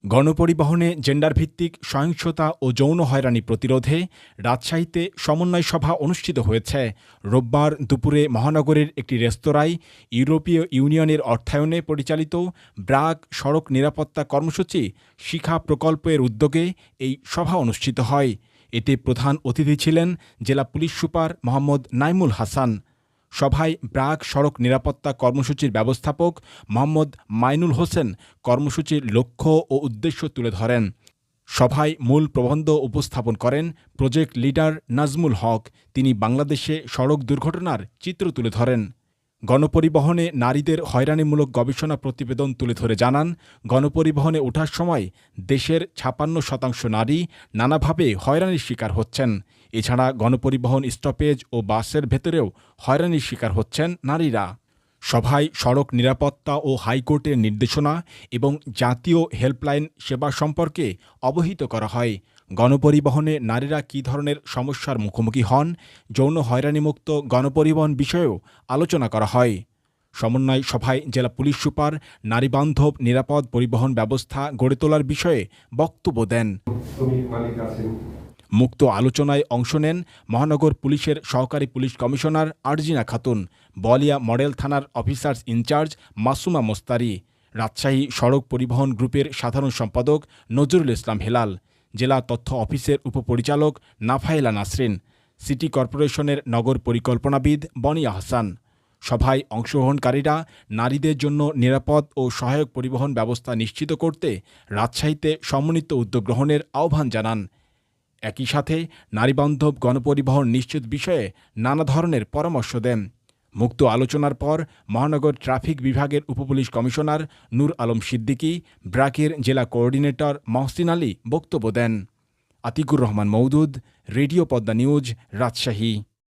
গণপরিবহনে জেন্ডারভিত্তিক সহিংসতা ও যৌন হয়রানি প্রতিরোধে রাজশাহীতে সমন্বয় সভা অনুষ্ঠিত হয়েছে। রোববার দুপুরে মহানগরের একটি রেস্তোরাঁয় ইউরোপীয় ইউনিয়নের অর্থায়নে পরিচালিত ব্র্যাক সড়ক নিরাপত্তা কর্মসূচি শিখা প্রকল্পের উদ্যোগে এই সভা অনুষ্ঠিত হয়। এতে প্রধান অতিথি ছিলেন জেলা পুলিশ সুপার মোহাম্মদ নাইমুল হাসান। সভায় ব্র্যাক সড়ক নিরাপত্তা কর্মসূচির ব্যবস্থাপক মোহাম্মদ মাইনুল হোসেন কর্মসূচির লক্ষ্য ও উদ্দেশ্য তুলে ধরেন। সভায় মূল প্রবন্ধ উপস্থাপন করেন প্রজেক্ট লিডার নাজমুল হক। তিনি বাংলাদেশে সড়ক দুর্ঘটনার চিত্র তুলে ধরেন। গণপরিবহনে নারীদের হয়রানিমূলক গবেষণা প্রতিবেদন তুলে ধরে জানান, গণপরিবহনে ওঠার সময় দেশের ৫৬% নারী নানাভাবে হয়রানির শিকার হচ্ছেন। এছাড়া গণপরিবহন স্টপেজ ও বাসের ভেতরেও হয়রানির শিকার হচ্ছেন নারীরা। সভায় সড়ক নিরাপত্তা ও হাইকোর্টের নির্দেশনা এবং জাতীয় হেল্পলাইন সেবা সম্পর্কে অবহিত করা হয়। গণপরিবহনে নারীরা কী ধরনের সমস্যার মুখোমুখি হন, যৌন হয়রানিমুক্ত গণপরিবহন বিষয়েও আলোচনা করা হয়। সমন্বয় সভায় জেলা পুলিশ সুপার নারীবান্ধব নিরাপদ পরিবহন ব্যবস্থা গড়ে তোলার বিষয়ে বক্তব্য দেন। মুক্ত আলোচনায় অংশ নেন মহানগর পুলিশের সহকারী পুলিশ কমিশনার আরজিনা খাতুন, বলিয়া মডেল থানার অফিসার্স ইনচার্জ মাসুমা মোস্তারি, রাজশাহী সড়ক পরিবহন গ্রুপের সাধারণ সম্পাদক নজরুল ইসলাম হেলাল, জেলা তথ্য অফিসের উপপরিচালক নাফায়েলা নাসরিন, সিটি কর্পোরেশনের নগর পরিকল্পনাবিদ বনিয়া হাসান। সভায় অংশগ্রহণকারীরা নারীদের জন্য নিরাপদ ও সহায়ক পরিবহন ব্যবস্থা নিশ্চিত করতে রাজশাহীতে সমন্বিত উদ্যোগ গ্রহণের আহ্বান জানান। একই সাথে নারীবান্ধব গণপরিবহন নিশ্চিত বিষয়ে নানা ধরনের পরামর্শ দেন। মুক্ত আলোচনার পর মহানগর ট্রাফিক বিভাগের উপপুলিশ কমিশনার নূর আলম সিদ্দিকী, ব্র্যাকের জেলা কোঅর্ডিনেটর মহসিন আলী বক্তব্য দেন। Atikur Rahman Moudud, radio Padma news, Rajshahi.